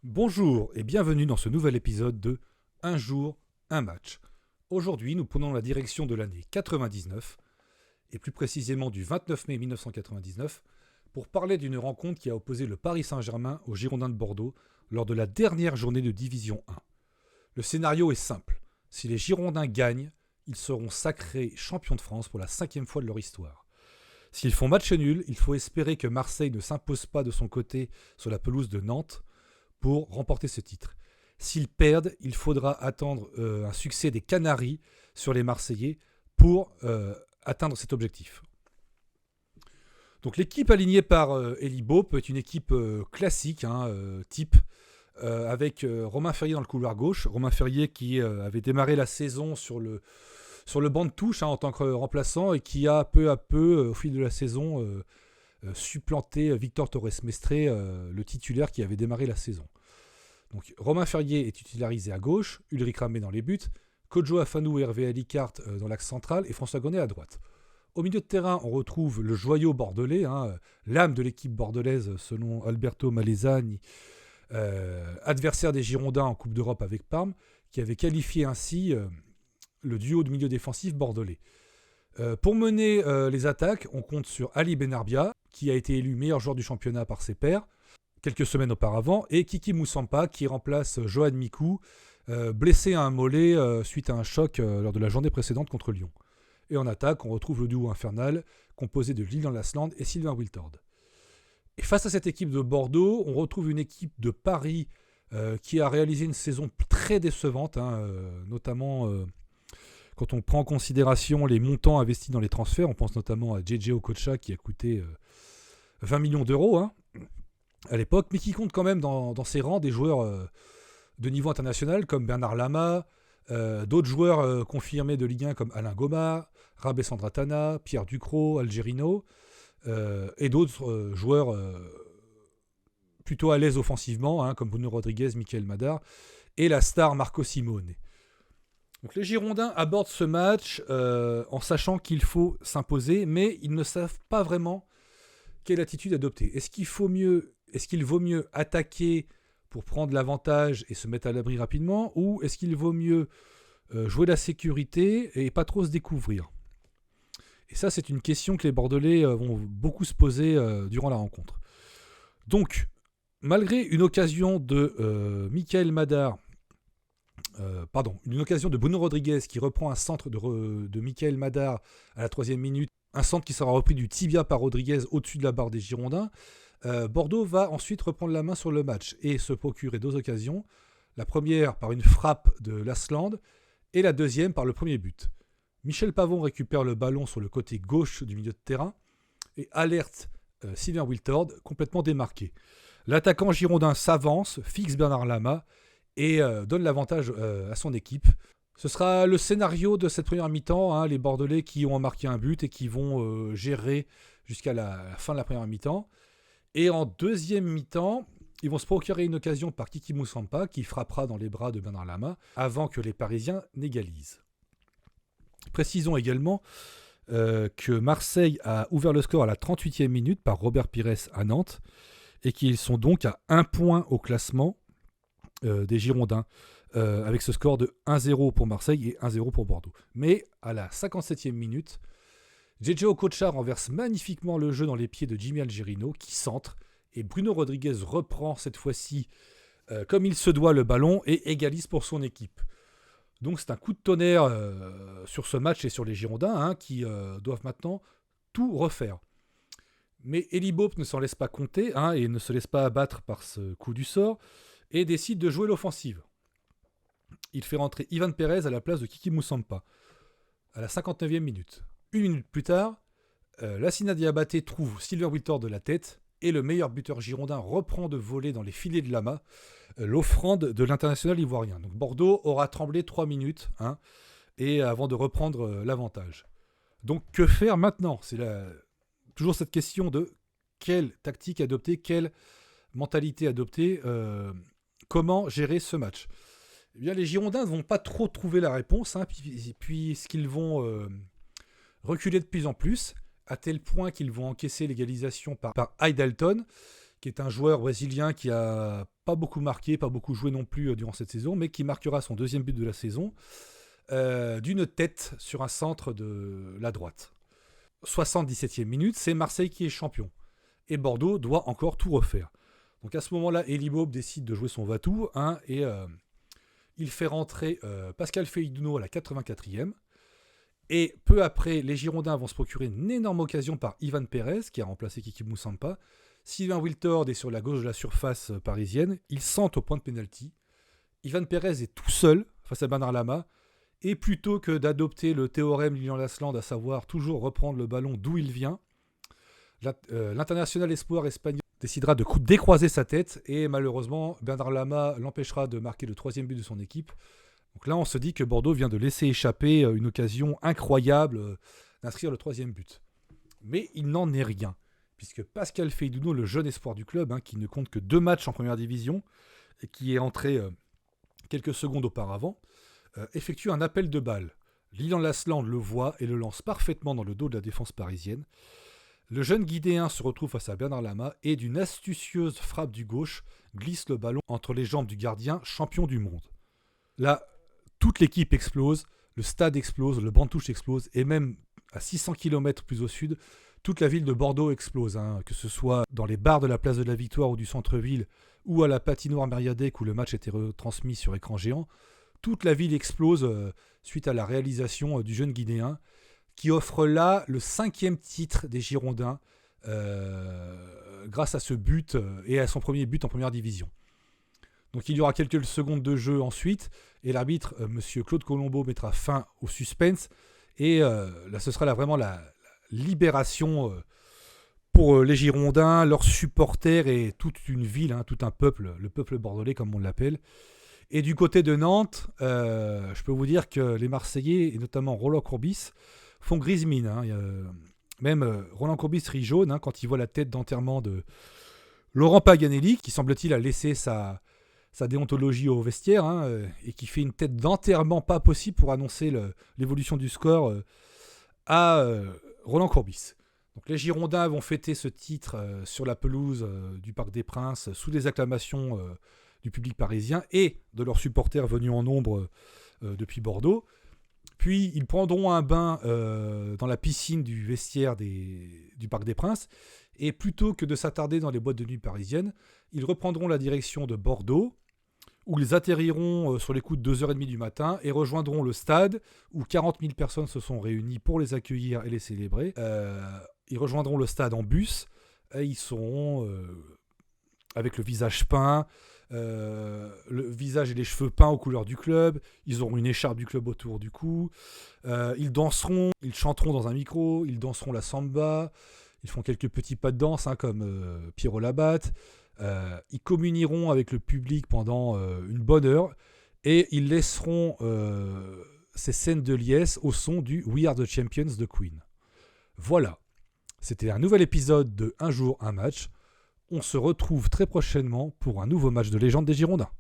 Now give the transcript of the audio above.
Bonjour et bienvenue dans ce nouvel épisode de Un jour, un match. Aujourd'hui, nous prenons la direction de l'année 99, et plus précisément du 29 mai 1999, pour parler d'une rencontre qui a opposé le Paris Saint-Germain aux Girondins de Bordeaux lors de la dernière journée de Division 1. Le scénario est simple. Si les Girondins gagnent, ils seront sacrés champions de France pour la 5e fois de leur histoire. S'ils font match nul, il faut espérer que Marseille ne s'impose pas de son côté sur la pelouse de Nantes pour remporter ce titre. S'ils perdent, il faudra attendre un succès des Canaries sur les Marseillais pour atteindre cet objectif. Donc l'équipe alignée par Elie Baup est une équipe classique, type, avec Romain Ferrier dans le couloir gauche. Romain Ferrier qui avait démarré la saison sur le banc de touche en tant que remplaçant et qui a peu à peu, au fil de la saison, supplanté Victor Torres-Mestre, le titulaire qui avait démarré la saison. Donc Romain Ferrier est titularisé à gauche, Ulrich Ramé dans les buts, Kodjo Afanou et Hervé Alicart dans l'axe central et François Gonnet à droite. Au milieu de terrain, on retrouve le joyau bordelais, l'âme de l'équipe bordelaise selon Alberto Malesani, adversaire des Girondins en Coupe d'Europe avec Parme, qui avait qualifié ainsi le duo de milieu défensif bordelais. Pour mener les attaques, on compte sur Ali Benarbia, qui a été élu meilleur joueur du championnat par ses pairs quelques semaines auparavant, et Kiki Moussampa, qui remplace Johan Mikou, blessé à un mollet suite à un choc lors de la journée précédente contre Lyon. Et en attaque, on retrouve le duo infernal, composé de Lilian Lasland et Sylvain Wiltord. Et face à cette équipe de Bordeaux, on retrouve une équipe de Paris qui a réalisé une saison très décevante, notamment quand on prend en considération les montants investis dans les transferts. On pense notamment à JJ Okocha qui a coûté 20 millions d'euros à l'époque, mais qui compte quand même dans ses rangs des joueurs de niveau international comme Bernard Lama, d'autres joueurs confirmés de Ligue 1 comme Alain Goma, Rabé Sandratana, Pierre Ducrot, Algerino, et d'autres joueurs plutôt à l'aise offensivement, comme Bruno Rodriguez, Michael Madar, et la star Marco Simone. Donc les Girondins abordent ce match en sachant qu'il faut s'imposer, mais ils ne savent pas vraiment quelle attitude adopter. Est-ce qu'il vaut mieux attaquer pour prendre l'avantage et se mettre à l'abri rapidement, ou est-ce qu'il vaut mieux jouer la sécurité et pas trop se découvrir? Et ça, c'est une question que les Bordelais vont beaucoup se poser durant la rencontre. Donc, malgré une occasion de Michael Madar, une occasion de Bruno Rodriguez qui reprend un centre de Michael Madar à la 3e minute, un centre qui sera repris du tibia par Rodriguez au-dessus de la barre des Girondins, Bordeaux va ensuite reprendre la main sur le match et se procurer 2 occasions. La première par une frappe de Lasland et la deuxième par le premier but. Michel Pavon récupère le ballon sur le côté gauche du milieu de terrain et alerte Sylvain Wiltord, complètement démarqué. L'attaquant girondin s'avance, fixe Bernard Lama et donne l'avantage à son équipe. Ce sera le scénario de cette première mi-temps, les Bordelais qui ont marqué un but et qui vont gérer jusqu'à la fin de la première mi-temps. Et en deuxième mi-temps, ils vont se procurer une occasion par Kiki Moussampa qui frappera dans les bras de Bernard Lama avant que les Parisiens n'égalisent. Précisons également que Marseille a ouvert le score à la 38e minute par Robert Pires à Nantes et qu'ils sont donc à 1 point au classement des Girondins avec ce score de 1-0 pour Marseille et 1-0 pour Bordeaux. Mais à la 57e minute, JJ Okocha renverse magnifiquement le jeu dans les pieds de Jimmy Algerino qui centre et Bruno Rodriguez reprend cette fois-ci comme il se doit le ballon et égalise pour son équipe. Donc c'est un coup de tonnerre sur ce match et sur les Girondins qui doivent maintenant tout refaire. Mais Elie Baup ne s'en laisse pas compter et ne se laisse pas abattre par ce coup du sort et décide de jouer l'offensive. Il fait rentrer Ivan Perez à la place de Kiki Moussampa à la 59e minute. 1 minute plus tard, Lassina Diabaté trouve Sylvain Wiltord de la tête et le meilleur buteur girondin reprend de voler dans les filets de Lama l'offrande de l'international ivoirien. Donc Bordeaux aura tremblé 3 minutes et avant de reprendre l'avantage. Donc que faire maintenant? C'est toujours cette question de quelle tactique adopter, quelle mentalité adopter, comment gérer ce match. Eh bien, les Girondins ne vont pas trop trouver la réponse, puisqu'ils vont reculer de plus en plus, à tel point qu'ils vont encaisser l'égalisation par Heidelton, qui est un joueur brésilien qui a pas beaucoup marqué, pas beaucoup joué non plus durant cette saison, mais qui marquera son deuxième but de la saison d'une tête sur un centre de la droite. 77e minute, c'est Marseille qui est champion. Et Bordeaux doit encore tout refaire. Donc à ce moment-là, Elie Bob décide de jouer son va-tout et il fait rentrer Pascal Feïduno à la 84e. Et peu après, les Girondins vont se procurer une énorme occasion par Ivan Pérez, qui a remplacé Kiki Moussampa. Sylvain Wiltord est sur la gauche de la surface parisienne. Il centre au point de pénalty. Ivan Pérez est tout seul face à Bernard Lama. Et plutôt que d'adopter le théorème Lilian Lasland, à savoir toujours reprendre le ballon d'où il vient, l'international espoir espagnol décidera de décroiser sa tête. Et malheureusement, Bernard Lama l'empêchera de marquer le troisième but de son équipe. Donc là, on se dit que Bordeaux vient de laisser échapper une occasion incroyable d'inscrire le troisième but. Mais il n'en est rien, puisque Pascal Feïduno, le jeune espoir du club, qui ne compte que 2 matchs en première division, et qui est entré quelques secondes auparavant, effectue un appel de balle. Lilian Lasland le voit et le lance parfaitement dans le dos de la défense parisienne. Le jeune Guidéen se retrouve face à Bernard Lama et d'une astucieuse frappe du gauche glisse le ballon entre les jambes du gardien, champion du monde. Là, toute l'équipe explose, le stade explose, le banc de touche explose, et même à 600 km plus au sud, toute la ville de Bordeaux explose, que ce soit dans les bars de la place de la Victoire ou du centre-ville, ou à la patinoire Mériadec où le match était retransmis sur écran géant. Toute la ville explose suite à la réalisation du jeune Guinéen, qui offre là le 5e titre des Girondins grâce à ce but et à son premier but en première division. Donc il y aura quelques secondes de jeu ensuite, et l'arbitre, monsieur Claude Colombo, mettra fin au suspense, et là ce sera vraiment la libération pour les Girondins, leurs supporters et toute une ville, tout un peuple, le peuple bordelais comme on l'appelle. Et du côté de Nantes, je peux vous dire que les Marseillais, et notamment Roland Courbis, font grise mine. Même Roland Courbis rit jaune quand il voit la tête d'enterrement de Laurent Paganelli, qui semble-t-il a laissé sa déontologie au vestiaire, et qui fait une tête d'enterrement pas possible pour annoncer l'évolution du score à Roland Courbis. Donc les Girondins vont fêter ce titre sur la pelouse du Parc des Princes sous les acclamations du public parisien et de leurs supporters venus en nombre depuis Bordeaux. Puis ils prendront un bain dans la piscine du vestiaire du Parc des Princes, et plutôt que de s'attarder dans les boîtes de nuit parisiennes, ils reprendront la direction de Bordeaux, où ils atterriront sur les coups de 2h30 du matin et rejoindront le stade où 40 000 personnes se sont réunies pour les accueillir et les célébrer. Ils rejoindront le stade en bus et ils seront avec le visage peint, le visage et les cheveux peints aux couleurs du club. Ils auront une écharpe du club autour du cou. Ils danseront, ils chanteront dans un micro, ils danseront la samba. Ils font quelques petits pas de danse comme Pierrot Labatte. Ils communieront avec le public pendant une bonne heure et ils laisseront ces scènes de liesse au son du We Are the Champions de Queen. Voilà, c'était un nouvel épisode de Un jour, un match. On se retrouve très prochainement pour un nouveau match de légende des Girondins.